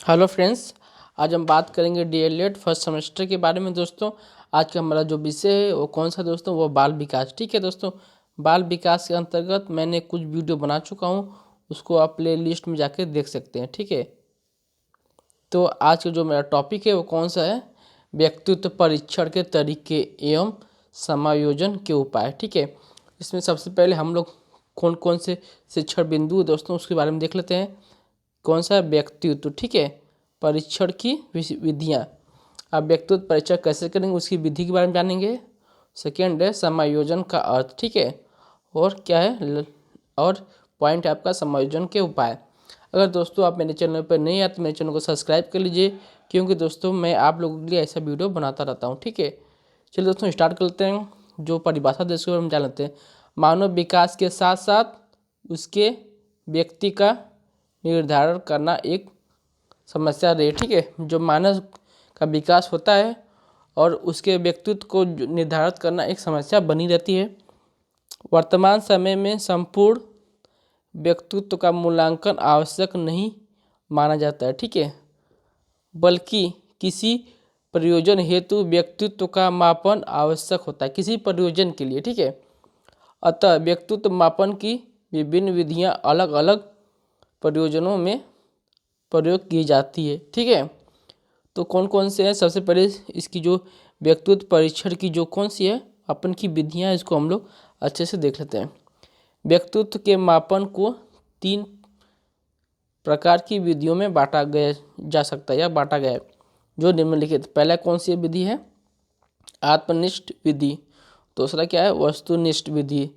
Hello friends, आज हम बात करेंगे डीएलएड फर्स्ट सेमेस्टर के बारे में। दोस्तों आज का हमारा जो विषय है वो कौन सा दोस्तों, वो बाल विकास। ठीक है दोस्तों, बाल विकास के अंतर्गत मैंने कुछ वीडियो बना चुका हूँ, उसको आप प्ले लिस्ट में जाके देख सकते हैं। ठीक है, तो आज का जो मेरा टॉपिक है वो कौन सा है, व्यक्तित्व परीक्षण के तरीके एवं समायोजन के उपाय। ठीक है, इसमें सबसे पहले हम लोग कौन कौन से शिक्षण बिंदु दोस्तों उसके बारे में देख लेते हैं। कौन सा व्यक्तित्व, ठीक है, परीक्षण की विधियाँ। आप व्यक्तित्व परीक्षण कैसे करेंगे उसकी विधि के बारे में जानेंगे। सेकेंड है समायोजन का अर्थ, ठीक है, और क्या है और पॉइंट है आपका समायोजन के उपाय। अगर दोस्तों आप मेरे चैनल पर नहीं आए तो मेरे चैनल को सब्सक्राइब कर लीजिए, क्योंकि दोस्तों मैं आप लोगों के लिए ऐसा वीडियो बनाता रहता हूँ। ठीक है, चलिए दोस्तों स्टार्ट करते हैं। जो परिभाषा दोस्तों हम जान लेते हैं। मानव विकास के साथ साथ उसके व्यक्ति का निर्धारण करना एक समस्या रही। ठीक है, जो मानव का विकास होता है और उसके व्यक्तित्व को निर्धारित करना एक समस्या बनी रहती है। वर्तमान समय में संपूर्ण व्यक्तित्व का मूल्यांकन आवश्यक नहीं माना जाता है। ठीक है, बल्कि किसी प्रयोजन हेतु व्यक्तित्व का मापन आवश्यक होता है, किसी प्रयोजन के लिए। ठीक है, अतः व्यक्तित्व मापन की विभिन्न विधियां अलग अलग प्रयोजनों में प्रयोग की जाती है। ठीक है, तो कौन कौन से हैं, सबसे पहले इसकी जो व्यक्तित्व परीक्षण की जो कौन सी है अपन की विधियां, इसको हम लोग अच्छे से देख लेते हैं। व्यक्तित्व के मापन को 3 प्रकार की विधियों में बांटा गया जा सकता है या बांटा गया है, जो निम्नलिखित। पहला कौन सी विधि है, आत्मनिष्ठ विधि। दूसरा क्या है, वस्तुनिष्ठ विधि।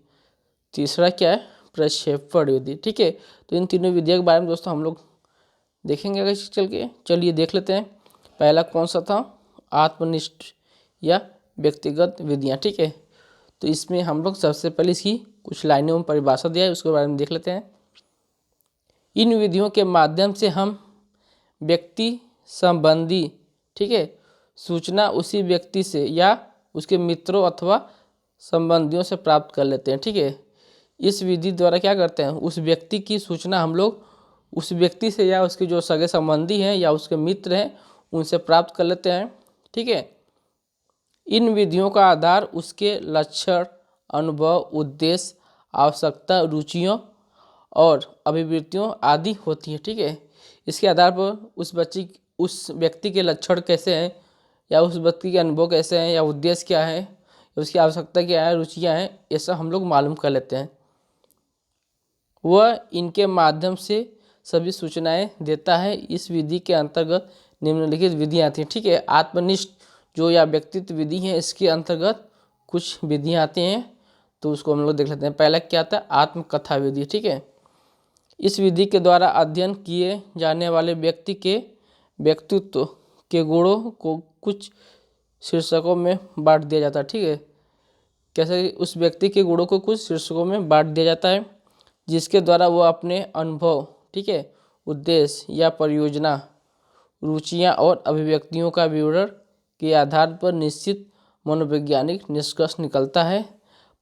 तीसरा क्या है, प्रक्षेपण विधि। ठीक है, तो इन तीनों विधियों के बारे में दोस्तों हम लोग देखेंगे अगर चल के। चलिए देख लेते हैं। पहला कौन सा था, आत्मनिष्ठ या व्यक्तिगत विधियाँ। ठीक है, तो इसमें हम लोग सबसे पहले इसकी कुछ लाइनों में परिभाषा दिया है, उसके बारे में देख लेते हैं। इन विधियों के माध्यम से हम व्यक्ति संबंधी, ठीक है, सूचना उसी व्यक्ति से या उसके मित्रों अथवा संबंधियों से प्राप्त कर लेते हैं। ठीक है, इस विधि द्वारा क्या करते हैं, उस व्यक्ति की सूचना हम लोग उस व्यक्ति से या उसके जो सगे संबंधी हैं या उसके मित्र हैं उनसे प्राप्त कर लेते हैं। ठीक है, इन विधियों का आधार उसके लक्षण, अनुभव, उद्देश्य, आवश्यकता, रुचियों और अभिवृत्तियों आदि होती है। ठीक है, इसके आधार पर उस व्यक्ति के लक्षण कैसे हैं या उस व्यक्ति के अनुभव कैसे हैं या उद्देश्य क्या है, उसकी आवश्यकता क्या है, रुचियाँ हैं, ये सब हम लोग मालूम कर लेते हैं। वह इनके माध्यम से सभी सूचनाएं देता है। इस विधि के अंतर्गत निम्नलिखित विधियाँ आती हैं। ठीक है, आत्मनिष्ठ जो या व्यक्तित्व विधि है, इसके अंतर्गत कुछ विधियाँ आती हैं, तो उसको हम लोग देख लेते हैं। पहला क्या आता है, आत्मकथा विधि। ठीक है, इस विधि के द्वारा अध्ययन किए जाने वाले व्यक्ति के व्यक्तित्व के गुणों को कुछ शीर्षकों में बांट दिया जाता है। ठीक है, कैसे, उस व्यक्ति के गुणों को कुछ शीर्षकों में बांट दिया जाता है, जिसके द्वारा वो अपने अनुभव, ठीक है, उद्देश्य या परियोजना, रुचियां और अभिव्यक्तियों का विवरण के आधार पर निश्चित मनोवैज्ञानिक निष्कर्ष निकलता है।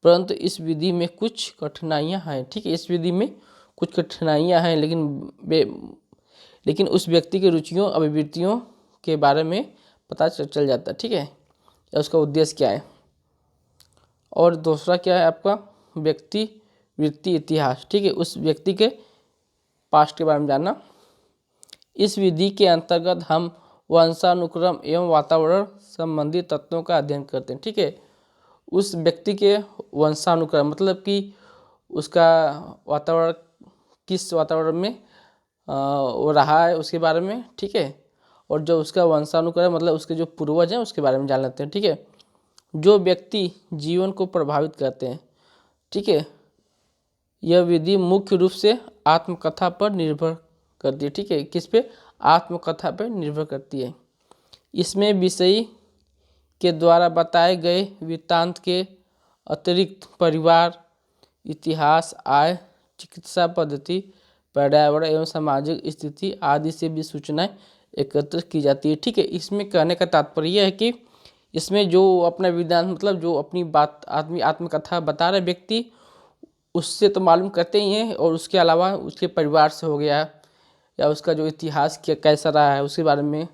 परंतु इस विधि में कुछ कठिनाइयां हैं। ठीक है, इस विधि में कुछ कठिनाइयां हैं, लेकिन उस व्यक्ति के रुचियों अभिवृत्तियों के बारे में पता चल जाता है। ठीक है, या उसका उद्देश्य क्या है। और दूसरा क्या है आपका, व्यक्ति वृत्ति इतिहास। ठीक है, उस व्यक्ति के पास्ट के बारे में जानना। इस विधि के अंतर्गत हम वंशानुक्रम एवं वातावरण संबंधी तत्वों का अध्ययन करते हैं। ठीक है, उस व्यक्ति के वंशानुक्रम मतलब कि उसका वातावरण, किस वातावरण में वो रहा है उसके बारे में। ठीक है, और जो उसका वंशानुक्रम मतलब उसके जो पूर्वज हैं उसके बारे में जान लेते हैं। ठीक है, जो व्यक्ति जीवन को प्रभावित करते हैं। ठीक है, यह विधि मुख्य रूप से आत्मकथा पर निर्भर करती है। ठीक है, किस पे, आत्मकथा पर निर्भर करती है। इसमें विषयी के द्वारा बताए गए वृत्तांत के अतिरिक्त परिवार, इतिहास, आय, चिकित्सा पद्धति, पर्यावरण एवं सामाजिक स्थिति आदि से भी सूचनाएं एकत्र की जाती है। ठीक है, इसमें कहने का तात्पर्य है कि इसमें जो अपना विधान मतलब जो अपनी बात आत्मकथा बता रहे व्यक्ति, उससे तो मालूम करते ही हैं, और उसके अलावा उसके परिवार से हो गया, या उसका जो इतिहास क्या कैसा रहा है उसके बारे में,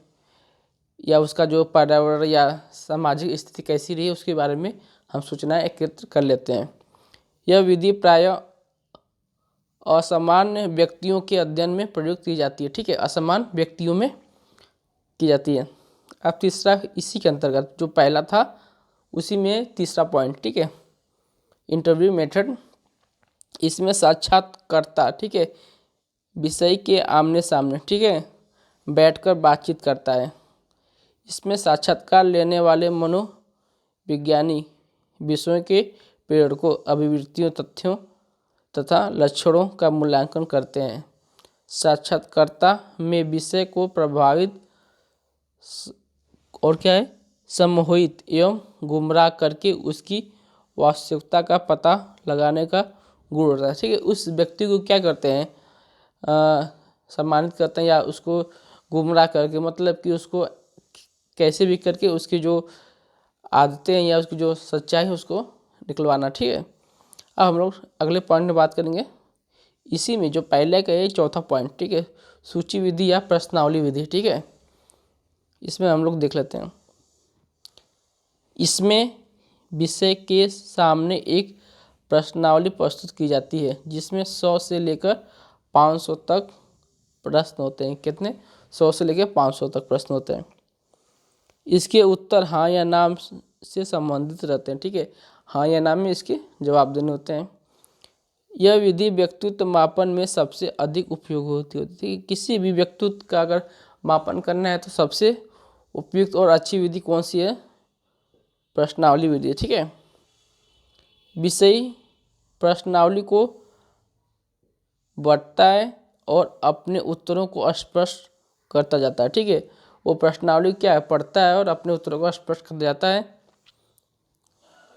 या उसका जो पर्यावरण या सामाजिक स्थिति कैसी रही उसके बारे में हम सूचनाएं एकत्र कर लेते हैं। यह विधि प्रायः असामान्य व्यक्तियों के अध्ययन में प्रयुक्त की जाती है। ठीक है, असामान्य व्यक्तियों में की जाती है। अब तीसरा इसी के अंतर्गत, जो पहला था उसी में तीसरा पॉइंट। ठीक है, इंटरव्यू मेथड। इसमें साक्षात्कारकर्ता, ठीक है, विषय के आमने सामने, ठीक है, बैठकर बातचीत करता है। इसमें साक्षात्कार लेने वाले मनोविज्ञानी विषयों के प्रेरकों, अभिवृत्तियों, तथ्यों तथा लक्षणों का मूल्यांकन करते हैं। साक्षात्कारकर्ता में विषय को प्रभावित और क्या है, सम्मोहित एवं गुमराह करके उसकी वास्तविकता का पता लगाने का गुण होता है। ठीक है, उस व्यक्ति को क्या करते हैं, सम्मानित करते हैं या उसको गुमराह करके, मतलब कि उसको कैसे भी करके उसकी जो आदतें हैं या उसकी जो सच्चाई है उसको निकलवाना। ठीक है, अब हम लोग अगले पॉइंट में बात करेंगे। इसी में जो पहले का है चौथा पॉइंट, ठीक है, सूची विधि या प्रश्नावली विधि। ठीक है, इसमें हम लोग देख लेते हैं। इसमें विषय के सामने एक प्रश्नावली प्रस्तुत की जाती है जिसमें 100 से लेकर 500 तक प्रश्न होते हैं। कितने? 100 से लेकर 500 तक प्रश्न होते हैं। इसके उत्तर हाँ या ना से संबंधित रहते हैं। ठीक है, हाँ या ना में इसके जवाब देने होते हैं। यह विधि व्यक्तित्व मापन में सबसे अधिक उपयोग होती है। किसी भी व्यक्तित्व का अगर मापन करना है तो सबसे उपयुक्त और अच्छी विधि कौन सी है? प्रश्नावली विधि। ठीक है, विषयी प्रश्नावली को बढ़ता है और अपने उत्तरों को स्पष्ट करता जाता है। ठीक है, वो प्रश्नावली क्या है, पढ़ता है और अपने उत्तरों को स्पष्ट करता जाता है।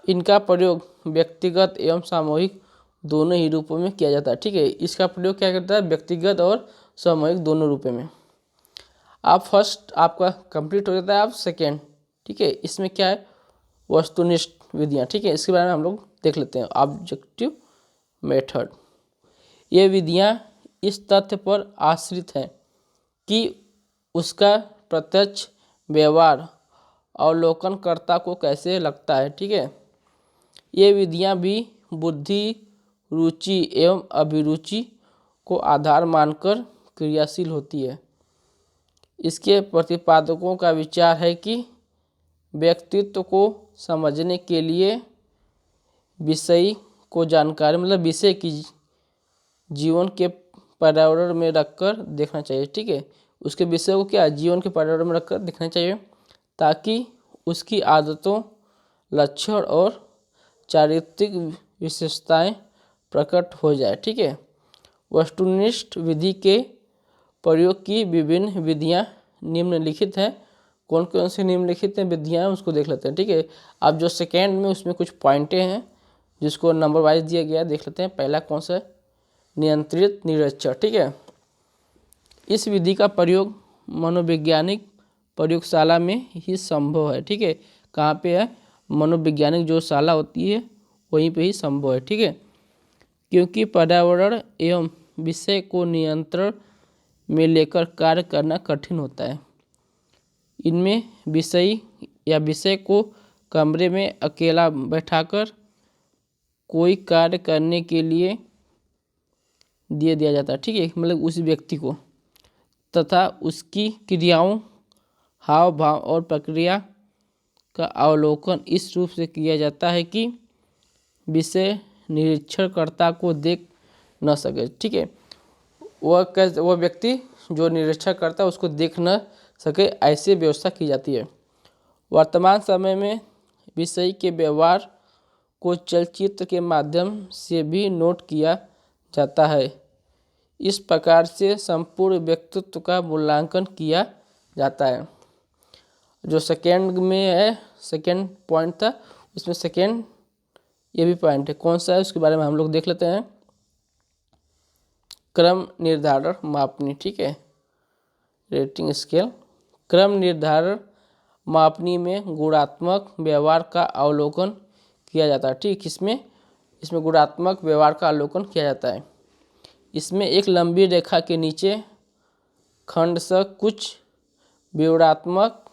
इनका प्रयोग व्यक्तिगत एवं सामूहिक दोनों ही रूपों में किया जाता है। ठीक है, इसका प्रयोग क्या करता है, व्यक्तिगत और सामूहिक दोनों रूपों में। आप फर्स्ट आपका कंप्लीट हो जाता है, आप सेकेंड। ठीक है, इसमें क्या है, वस्तुनिष्ठ विधियाँ। ठीक है, इसके बारे में हम लोग देख लेते हैं। Objective method. ये विधियाँ इस तथ्य पर आश्रित हैं कि उसका प्रत्यक्ष व्यवहार अवलोकनकर्ता को कैसे लगता है। ठीक है, ये विधियाँ भी बुद्धि, रुचि एवं अभिरुचि को आधार मानकर क्रियाशील होती है। इसके प्रतिपादकों का विचार है कि व्यक्तित्व को समझने के लिए विषय को जानकारी, मतलब विषय की जीवन के पर्यावरण में रखकर देखना चाहिए। ठीक है, उसके विषय को क्या जीवन के पर्यावरण में रखकर देखना चाहिए ताकि उसकी आदतों, लक्षण और चारित्रिक विशेषताएं प्रकट हो जाए। ठीक है, वस्तुनिष्ठ विधि के प्रयोग की विभिन्न विधियां निम्नलिखित हैं। कौन कौन सी निम्नलिखित हैं विधियां उसको देख लेते हैं। ठीक है, अब जो सेकेंड में उसमें कुछ पॉइंटें हैं जिसको नंबर वाइज दिया गया, देख लेते हैं। पहला कौन सा है, नियंत्रित निरीक्षण। ठीक है, इस विधि का प्रयोग मनोवैज्ञानिक प्रयोगशाला में ही संभव है। ठीक है, कहाँ पे है, मनोवैज्ञानिक जो शाला होती है वहीं पे ही संभव है। ठीक है, क्योंकि पर्यावरण एवं विषय को नियंत्रण में लेकर कार्य करना कठिन होता है। इनमें विषय या विषय को कमरे में अकेला बैठाकर कोई कार्य करने के लिए दिया जाता है। ठीक है, मतलब उस व्यक्ति को, तथा उसकी क्रियाओं, हाव भाव और प्रक्रिया का अवलोकन इस रूप से किया जाता है कि विषय निरीक्षणकर्ता को देख न सके। ठीक है, वह व्यक्ति जो निरीक्षण करता है उसको देख न सके, ऐसी व्यवस्था की जाती है। वर्तमान समय में विषय के व्यवहार को चलचित्र के माध्यम से भी नोट किया जाता है। इस प्रकार से संपूर्ण व्यक्तित्व का मूल्यांकन किया जाता है। जो सेकेंड में है, सेकेंड पॉइंट था, उसमें सेकेंड ये भी पॉइंट है। कौन सा है उसके बारे में हम लोग देख लेते हैं। क्रम निर्धारण मापनी। ठीक है, रेटिंग स्केल। क्रम निर्धारण मापनी में गुणात्मक व्यवहार का अवलोकन किया जाता है। ठीक, इसमें गुणात्मक व्यवहार का अवलोकन किया जाता है। इसमें एक लंबी रेखा के नीचे खंड से कुछ विवरणात्मक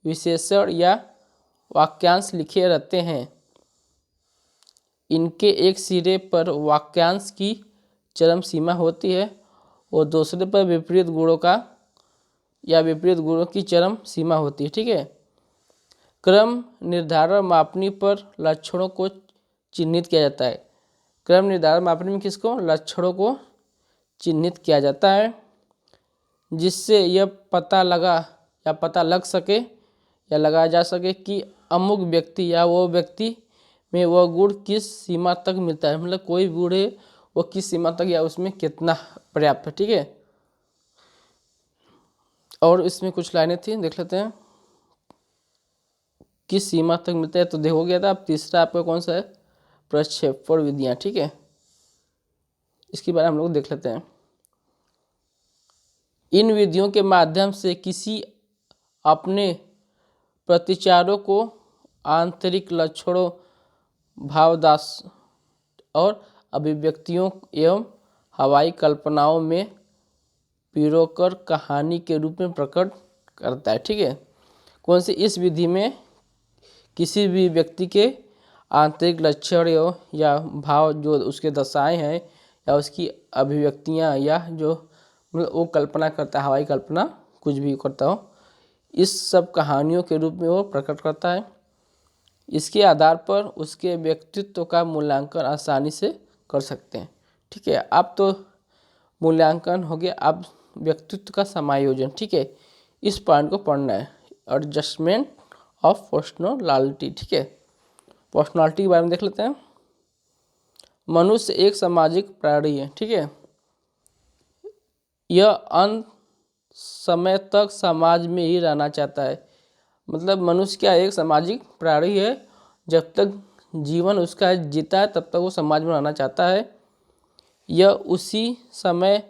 विशेषण या वाक्यांश लिखे रहते हैं। इनके एक सिरे पर वाक्यांश की चरम सीमा होती है और दूसरे पर विपरीत गुणों की चरम सीमा होती है। ठीक है। क्रम निर्धारण मापनी पर लक्षणों को चिन्हित किया जाता है। क्रम निर्धारण मापनी में किसको? लक्षणों को चिन्हित किया जाता है, जिससे यह पता लग सके या लगाया जा सके कि अमुक व्यक्ति या वो व्यक्ति में वह गुण किस सीमा तक मिलता है। मतलब कोई गुण है वो किस सीमा तक या उसमें कितना पर्याप्त है। ठीक है। और इसमें कुछ लाइनें थी, देख लेते हैं। किस सीमा तक मिलता है तो देखो गया था। अब तीसरा आपका कौन सा है? प्रक्षेपण विधियां। ठीक है, इसके बारे में हम लोग देख लेते हैं। इन विधियों के माध्यम से किसी अपने प्रतिचारों को आंतरिक लक्षणों, भावदास और अभिव्यक्तियों एवं हवाई कल्पनाओं में पिरोकर कहानी के रूप में प्रकट करता है। ठीक है। कौन सी? इस विधि में किसी भी व्यक्ति के आंतरिक लक्षण या भाव, जो उसके दशाएं हैं या उसकी अभिव्यक्तियां, या जो मतलब वो कल्पना करता है, हवाई कल्पना कुछ भी करता हो, इस सब कहानियों के रूप में वो प्रकट करता है। इसके आधार पर उसके व्यक्तित्व का मूल्यांकन आसानी से कर सकते हैं। ठीक है। अब तो मूल्यांकन हो गया, अब व्यक्तित्व का समायोजन। ठीक है, इस पॉइंट को पढ़ना है। Adjustment of personality. ठीक है, पर्सनालिटी के बारे में देख लेते हैं। मनुष्य एक सामाजिक प्राणी है। ठीक है, यह अंत समय तक समाज में ही रहना चाहता है। मतलब मनुष्य क्या? एक सामाजिक प्राणी है। जब तक जीवन उसका जीता है तब तक वो समाज में रहना चाहता है। यह उसी समय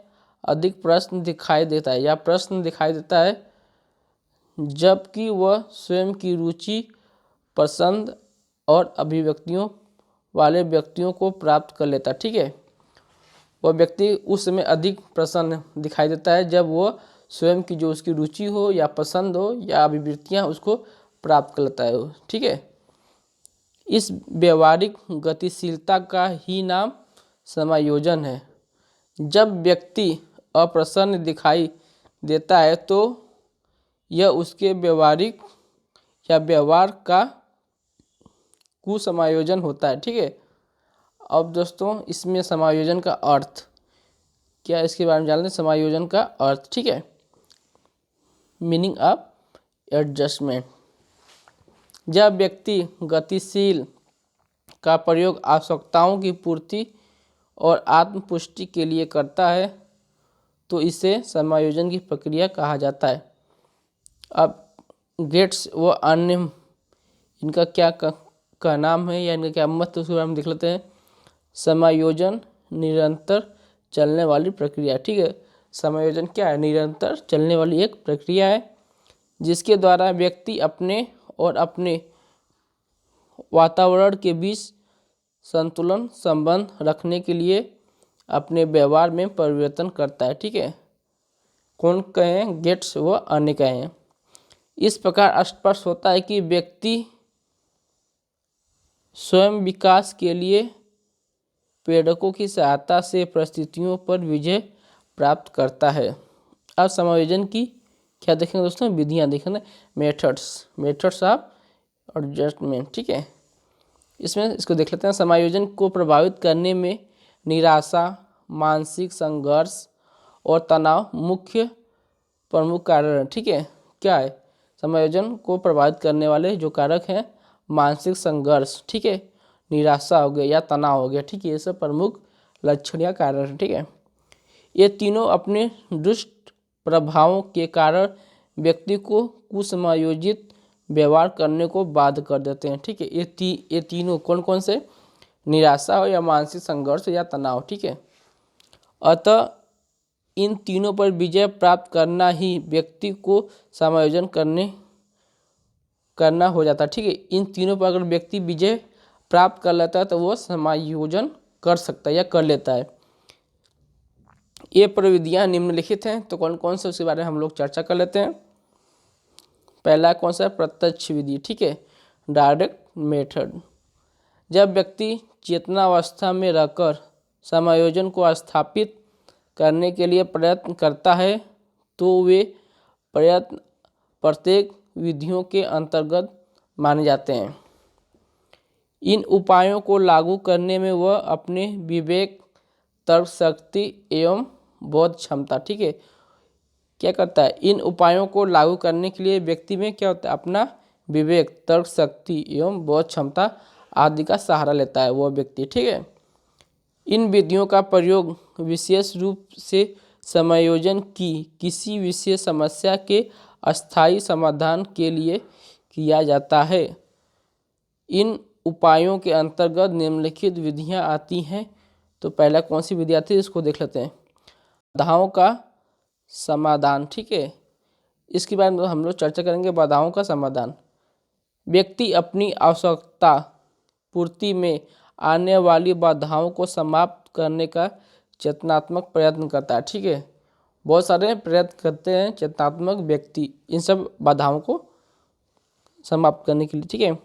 अधिक प्रश्न दिखाई देता है जबकि वह स्वयं की रुचि, पसंद और अभिव्यक्तियों वाले व्यक्तियों को प्राप्त कर लेता है। ठीक है, वह व्यक्ति उस समय अधिक प्रसन्न दिखाई देता है जब वह स्वयं की जो उसकी रुचि हो या पसंद हो या अभिवृत्तियां उसको प्राप्त कर लेता है। ठीक है, इस व्यवहारिक गतिशीलता का ही नाम समायोजन है। जब व्यक्ति अप्रसन्न दिखाई देता है तो यह उसके व्यवहार का कुसमायोजन होता है। ठीक है। अब दोस्तों इसमें समायोजन का अर्थ क्या है, इसके बारे में जान लें। समायोजन का अर्थ, ठीक है, मीनिंग ऑफ एडजस्टमेंट। जब व्यक्ति गतिशील का प्रयोग आवश्यकताओं की पूर्ति और आत्मपुष्टि के लिए करता है तो इसे समायोजन की प्रक्रिया कहा जाता है। अब गेट्स व अन्य इनका क्या का नाम है या इनका क्या मत, उसके बारे में देख लेते हैं। समायोजन निरंतर चलने वाली प्रक्रिया। ठीक है, समायोजन क्या है? निरंतर चलने वाली एक प्रक्रिया है जिसके द्वारा व्यक्ति अपने और अपने वातावरण के बीच संतुलन संबंध रखने के लिए अपने व्यवहार में परिवर्तन करता है। ठीक है, कौन कहें? गेट्स व अन्य कहें। इस प्रकार स्पष्ट होता है कि व्यक्ति स्वयं विकास के लिए प्रेरकों की सहायता से परिस्थितियों पर विजय प्राप्त करता है। अब समायोजन की क्या देखेंगे दोस्तों? विधियां देखेंगे, मेथड्स ऑफ एडजस्टमेंट। ठीक है, इसमें इसको देख लेते हैं। समायोजन को प्रभावित करने में निराशा, मानसिक संघर्ष और तनाव प्रमुख कारण है। ठीक है, क्या है? समायोजन को प्रभावित करने वाले जो कारक हैं, मानसिक संघर्ष, ठीक है, निराशा हो गया या तनाव हो गया। ठीक है, ये सब प्रमुख लक्षण या कारण है। ठीक है, ये तीनों अपने दुष्ट प्रभावों के कारण व्यक्ति को कुसमायोजित व्यवहार करने को बाध्य कर देते हैं। ठीक है, ये तीनों कौन कौन से? निराशा हो या मानसिक संघर्ष या तनाव। ठीक है, अतः इन तीनों पर विजय प्राप्त करना ही व्यक्ति को समायोजन करना हो जाता है। ठीक है, इन तीनों पर अगर व्यक्ति विजय प्राप्त कर लेता है तो वो समायोजन कर सकता है या कर लेता है। ये प्रविधियाँ निम्नलिखित हैं, तो कौन कौन से उसके बारे में हम लोग चर्चा कर लेते हैं। पहला कौन सा है, प्रत्यक्ष विधि, ठीक है, डायरेक्ट मेथड। जब व्यक्ति चेतनावस्था में रहकर समायोजन को स्थापित करने के लिए प्रयत्न करता है तो वे प्रयत्न प्रत्येक विधियों के अंतर्गत माने जाते हैं। इन उपायों को लागू करने में वह अपने विवेक, तर्क शक्ति एवं बोध क्षमता, ठीक है, क्या करता है, इन उपायों को लागू करने के लिए व्यक्ति में क्या होता है, अपना विवेक, तर्क शक्ति एवं बोध क्षमता आदि का सहारा लेता है वो व्यक्ति, ठीक है। इन विधियों का प्रयोग विशेष रूप से समायोजन की किसी विशेष समस्या के अस्थायी समाधान के लिए किया जाता है। इन उपायों के अंतर्गत निम्नलिखित विधियां आती हैं। तो पहला कौन सी विधि आती है, इसको देख लेते हैं। बाधाओं का समाधान, ठीक है, इसके बारे में हम लोग चर्चा करेंगे। बाधाओं का समाधान, व्यक्ति अपनी आवश्यकता पूर्ति में आने वाली बाधाओं को समाप्त करने का चेतनात्मक प्रयत्न करता है, ठीक है। बहुत सारे प्रयत्न करते हैं चेतनात्मक व्यक्ति इन सब बाधाओं को समाप्त करने के लिए, ठीक है।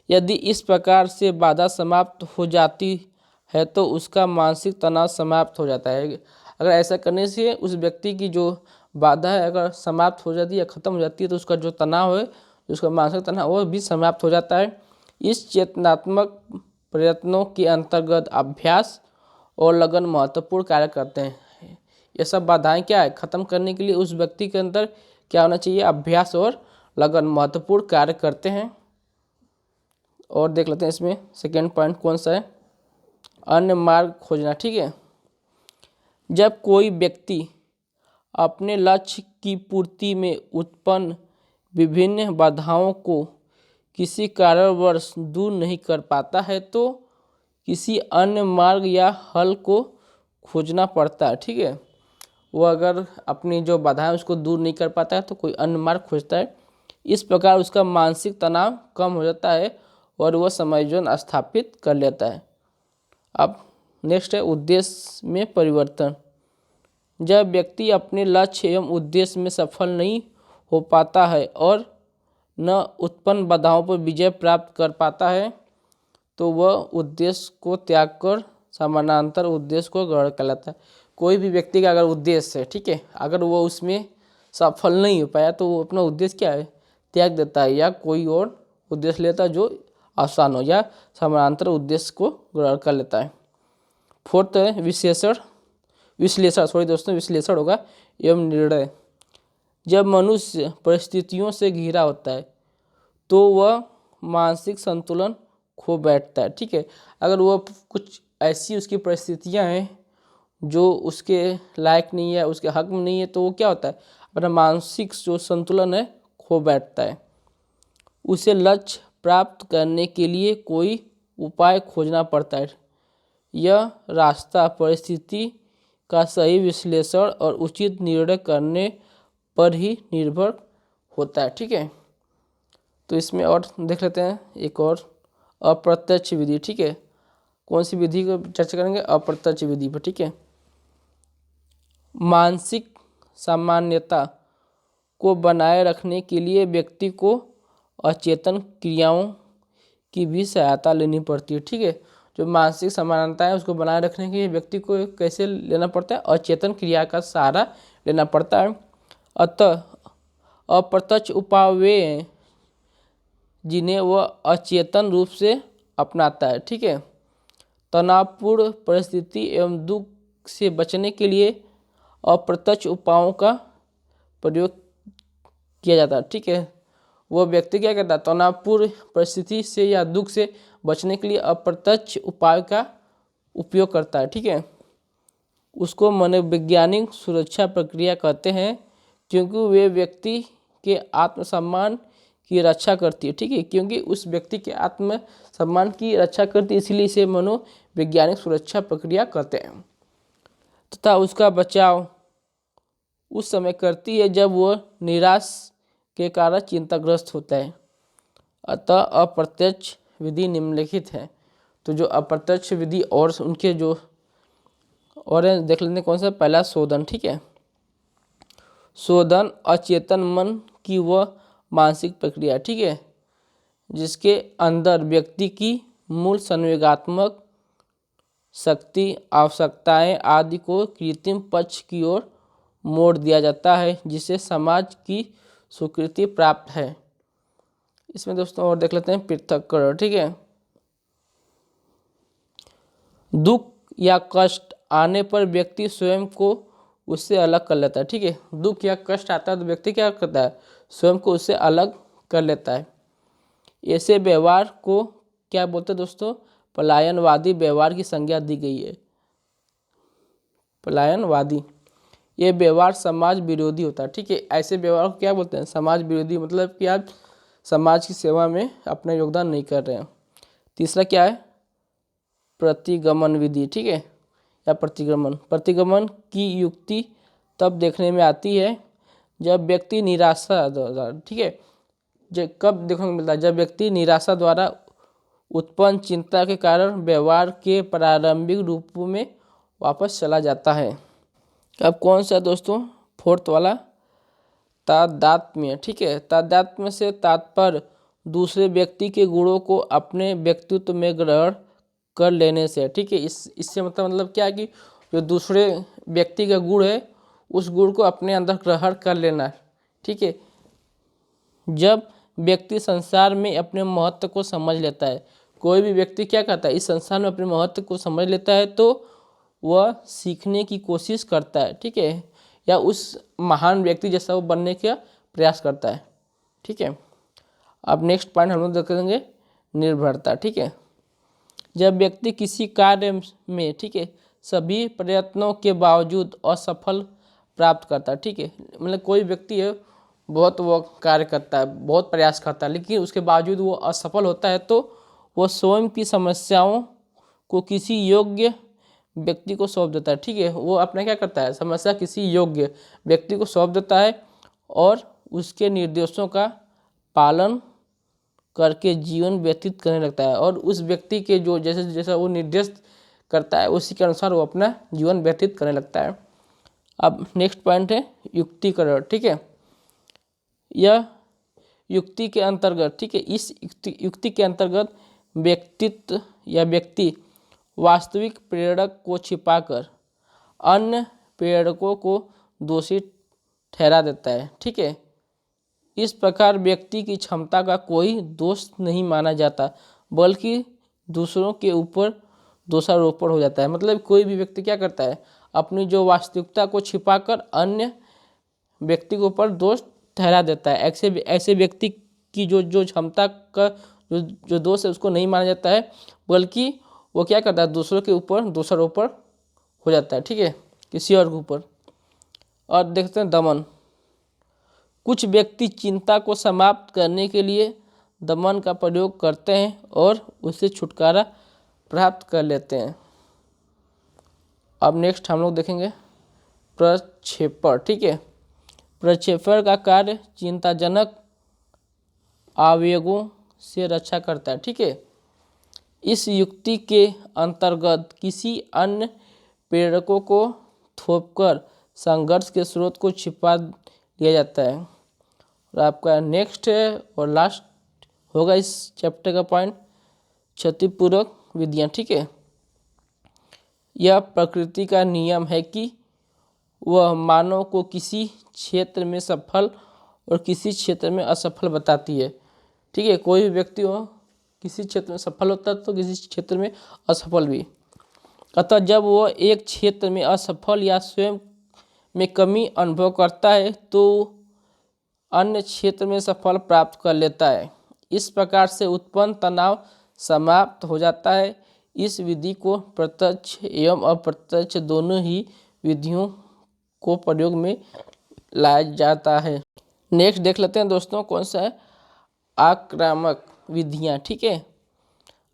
यदि इस प्रकार से बाधा समाप्त हो जाती है तो उसका मानसिक तनाव समाप्त हो जाता है। अगर ऐसा करने से उस व्यक्ति की जो बाधा है अगर समाप्त हो जाती है या ख़त्म हो जाती है तो उसका जो तनाव है, उसका मानसिक तनाव, वो भी समाप्त हो जाता है। इस चेतनात्मक प्रयत्नों के अंतर्गत अभ्यास और लगन महत्वपूर्ण कार्य करते हैं। ये सब बाधाएं क्या है, ख़त्म करने के लिए उस व्यक्ति के अंदर क्या होना चाहिए, अभ्यास और लगन महत्वपूर्ण कार्य करते हैं। और देख लेते हैं इसमें सेकेंड पॉइंट कौन सा है, अन्य मार्ग खोजना, ठीक है। जब कोई व्यक्ति अपने लक्ष्य की पूर्ति में उत्पन्न विभिन्न बाधाओं को किसी कारणवश दूर नहीं कर पाता है तो किसी अन्य मार्ग या हल को खोजना पड़ता है, ठीक है। वो अगर अपनी जो बाधाएं उसको दूर नहीं कर पाता है तो कोई अन्य मार्ग खोजता है। इस प्रकार उसका मानसिक तनाव कम हो जाता है और वह समायोजन स्थापित कर लेता है। अब नेक्स्ट है उद्देश्य में परिवर्तन। जब व्यक्ति अपने लक्ष्य एवं उद्देश्य में सफल नहीं हो पाता है और न उत्पन्न बाधाओं पर विजय प्राप्त कर पाता है तो वह उद्देश्य को त्याग कर समानांतर उद्देश्य को ग्रहण कर लेता है। कोई भी व्यक्ति का अगर उद्देश्य है, ठीक है, अगर वो उसमें सफल नहीं हो पाया तो वो अपना उद्देश्य क्या है, त्याग देता है या कोई और उद्देश्य लेता है जो आसान हो या समानांतर उद्देश्य को ग्रहण कर लेता है। फोर्थ है विश्लेषण होगा एवं निर्णय। जब मनुष्य परिस्थितियों से घिरा होता है तो वह मानसिक संतुलन खो बैठता है, ठीक है। अगर वह कुछ ऐसी उसकी परिस्थितियां हैं जो उसके लायक नहीं है, उसके हक में नहीं है, तो वो क्या होता है, अपना मानसिक जो संतुलन है खो बैठता है। उसे लक्ष्य प्राप्त करने के लिए कोई उपाय खोजना पड़ता है। यह रास्ता परिस्थिति का सही विश्लेषण और उचित निर्णय करने पर ही निर्भर होता है, ठीक है। तो इसमें और देख लेते हैं एक और अप्रत्यक्ष विधि, ठीक है। कौन सी विधि को चर्चा करेंगे, अप्रत्यक्ष विधि पर, ठीक है। मानसिक सामान्यता को बनाए रखने के लिए व्यक्ति को अचेतन क्रियाओं की भी सहायता लेनी पड़ती है, ठीक है। जो मानसिक समानता है उसको बनाए रखने के लिए व्यक्ति को कैसे लेना पड़ता है, अचेतन क्रिया का सहारा लेना पड़ता है। अतः अप्रत्यक्ष उपाय वे हैं जिन्हें वह अचेतन रूप से अपनाता है, ठीक है। तनावपूर्ण परिस्थिति एवं दुख से बचने के लिए अप्रत्यक्ष उपायों का प्रयोग किया जाता है, ठीक है। वो व्यक्ति क्या करता है, तनावपूर्ण परिस्थिति से या दुख से बचने के लिए अप्रत्यक्ष उपाय का उपयोग करता है, ठीक है। उसको मनोवैज्ञानिक सुरक्षा प्रक्रिया कहते हैं क्योंकि वे व्यक्ति के आत्मसम्मान की रक्षा करती है, ठीक है। क्योंकि उस व्यक्ति के आत्मसम्मान की रक्षा करती है इसलिए इसे मनोवैज्ञानिक सुरक्षा प्रक्रिया कहते हैं। तथा उसका बचाव उस समय करती है जब वह निराश के कारण चिंताग्रस्त होता है। अतः अप्रत्यक्ष विधि निम्नलिखित है। तो जो अप्रत्यक्ष विधि और उनके जो और देख लेते हैं कौन सा, पहला शोधन। ठीक है, शोधन अचेतन मन की वह मानसिक प्रक्रिया, ठीक है, जिसके अंदर व्यक्ति की मूल संवेगात्मक शक्ति, आवश्यकताएं आदि को कृत्रिम पक्ष की ओर मोड़ दिया जाता है, जिसे समाज की स्वीकृति प्राप्त है। इसमें दोस्तों और देख लेते हैं पृथक्करण। ठीक है, दुख या कष्ट आने पर व्यक्ति स्वयं को उससे अलग कर लेता है। ठीक है, दुख या कष्ट आता है तो व्यक्ति क्या करता है, स्वयं को उससे अलग कर लेता है। ऐसे व्यवहार को क्या बोलते हैं दोस्तों, पलायनवादी व्यवहार की संज्ञा दी गई है। पलायनवादी, ये व्यवहार समाज विरोधी होता है। ठीक है, ऐसे व्यवहार को क्या बोलते हैं, समाज विरोधी, मतलब कि आप समाज की सेवा में अपना योगदान नहीं कर रहे हैं। तीसरा क्या है, प्रतिगमन विधि। ठीक है, या प्रतिगमन की युक्ति तब देखने में आती है जब व्यक्ति निराशा द्वारा, ठीक है, जब कब देखने को मिलता है, जब व्यक्ति निराशा द्वारा उत्पन्न चिंता के कारण व्यवहार के प्रारंभिक रूपों में वापस चला जाता है। अब कौन सा दोस्तों, फोर्थ वाला, तादात्म्य। ठीक है, तादात्म्य से तात्पर्य दूसरे व्यक्ति के गुणों को अपने व्यक्तित्व में ग्रहण कर लेने से। ठीक है, इससे मतलब क्या है कि जो दूसरे व्यक्ति का गुण है उस गुण को अपने अंदर ग्रहण कर लेना। ठीक है, जब व्यक्ति संसार में अपने महत्व को समझ लेता है, कोई भी व्यक्ति क्या करता है, इस संसार में अपने महत्व को समझ लेता है तो वह सीखने की कोशिश करता है। ठीक है, या उस महान व्यक्ति जैसा वो बनने का प्रयास करता है। ठीक है, अब नेक्स्ट पॉइंट हम लोग देखेंगे निर्भरता। ठीक है, जब व्यक्ति किसी कार्य में, ठीक है, सभी प्रयत्नों के बावजूद असफल प्राप्त करता है। ठीक है, मतलब कोई व्यक्ति है, बहुत वो कार्य करता है, बहुत प्रयास करता है, लेकिन उसके बावजूद वो असफल होता है तो वो स्वयं की समस्याओं को किसी योग्य व्यक्ति को सौंप देता है। ठीक है, वो अपना क्या करता है, समस्या किसी योग्य व्यक्ति को सौंप देता है और उसके निर्देशों का पालन करके जीवन व्यतीत करने लगता है, और उस व्यक्ति के जो जैसे जैसा वो निर्देश करता है उसी के अनुसार वो अपना जीवन व्यतीत करने लगता है। अब नेक्स्ट पॉइंट है युक्तिकरण। ठीक है, यह युक्ति के अंतर्गत, ठीक है, इस युक्ति के अंतर्गत व्यक्तित्व या व्यक्ति वास्तविक प्रेरक को छिपाकर अन्य प्रेरकों को दोषी ठहरा देता है। ठीक है, इस प्रकार व्यक्ति की क्षमता का कोई दोष नहीं माना जाता, बल्कि दूसरों के ऊपर दोषारोपण हो जाता है। मतलब कोई भी व्यक्ति क्या करता है, अपनी जो वास्तविकता को छिपाकर अन्य व्यक्ति के ऊपर दोष ठहरा देता है। ऐसे व्यक्ति की जो क्षमता का जो दोष है उसको नहीं माना जाता है, बल्कि वो क्या करता है, दूसरों के ऊपर दोषारोपण हो जाता है। ठीक है, किसी और के ऊपर। और देखते हैं दमन। कुछ व्यक्ति चिंता को समाप्त करने के लिए दमन का प्रयोग करते हैं और उससे छुटकारा प्राप्त कर लेते हैं। अब नेक्स्ट हम लोग देखेंगे प्रक्षेपण। ठीक है, प्रक्षेपण का कार्य चिंताजनक आवेगों से रक्षा करता है। ठीक है, इस युक्ति के अंतर्गत किसी अन्य प्रेरकों को थोपकर संघर्ष के स्रोत को छिपा लिया जाता है। और आपका नेक्स्ट है और लास्ट होगा इस चैप्टर का पॉइंट, क्षतिपूर्वक विधियाँ। ठीक है, यह प्रकृति का नियम है कि वह मानव को किसी क्षेत्र में सफल और किसी क्षेत्र में असफल बताती है। ठीक है, कोई भी व्यक्ति हो किसी क्षेत्र में सफल होता है तो किसी क्षेत्र में असफल भी। अतः जब वह एक क्षेत्र में असफल या स्वयं में कमी अनुभव करता है तो अन्य क्षेत्र में सफल प्राप्त कर लेता है। इस प्रकार से उत्पन्न तनाव समाप्त हो जाता है। इस विधि को प्रत्यक्ष एवं अप्रत्यक्ष दोनों ही विधियों को प्रयोग में लाया जाता है। नेक्स्ट देख लेते हैं दोस्तों कौन सा है, आक्रामक विधियाँ। ठीक है,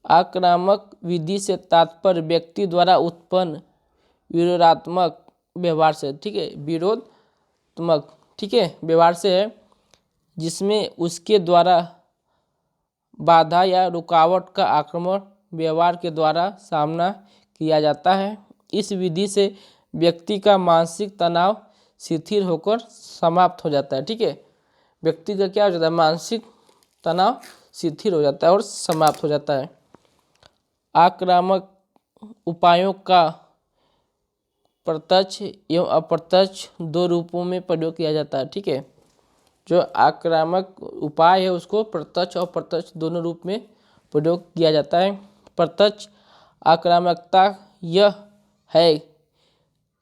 आक्रामक विधि से तात्पर्य व्यक्ति द्वारा उत्पन्न विरोधात्मक व्यवहार से, ठीक है, विरोधात्मक, ठीक है, व्यवहार से है, जिसमें उसके द्वारा बाधा या रुकावट का आक्रमण व्यवहार के द्वारा सामना किया जाता है। इस विधि से व्यक्ति का मानसिक तनाव शिथिल होकर समाप्त हो जाता है। ठीक है, व्यक्ति का क्या हो जाता है, मानसिक तनाव शिथिल हो जाता है और समाप्त हो जाता है। आक्रामक उपायों का प्रत्यक्ष एवं अप्रत्यक्ष दो रूपों में प्रयोग किया जाता है। ठीक है, जो आक्रामक उपाय है उसको प्रत्यक्ष और अप्रत्यक्ष दोनों रूप में प्रयोग किया जाता है। प्रत्यक्ष आक्रामकता यह है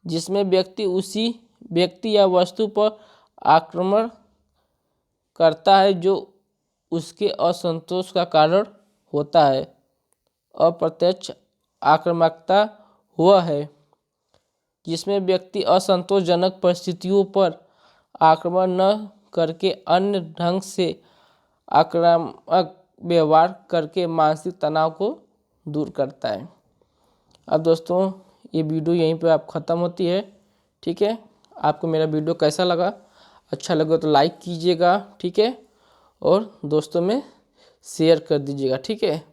जिसमें व्यक्ति उसी व्यक्ति या वस्तु पर आक्रमण करता है जो उसके असंतोष का कारण होता है। अप्रत्यक्ष आक्रामकता वह है जिसमें व्यक्ति असंतोषजनक परिस्थितियों पर आक्रमण न करके अन्य ढंग से आक्रामक व्यवहार करके मानसिक तनाव को दूर करता है। अब दोस्तों ये वीडियो यहीं पे आप ख़त्म होती है। ठीक है, आपको मेरा वीडियो कैसा लगा, अच्छा लगा तो लाइक कीजिएगा। ठीक है, और दोस्तों में शेयर कर दीजिएगा। ठीक है,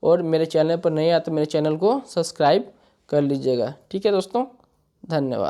और मेरे चैनल पर नए आते मेरे चैनल को सब्सक्राइब कर लीजिएगा। ठीक है दोस्तों, धन्यवाद।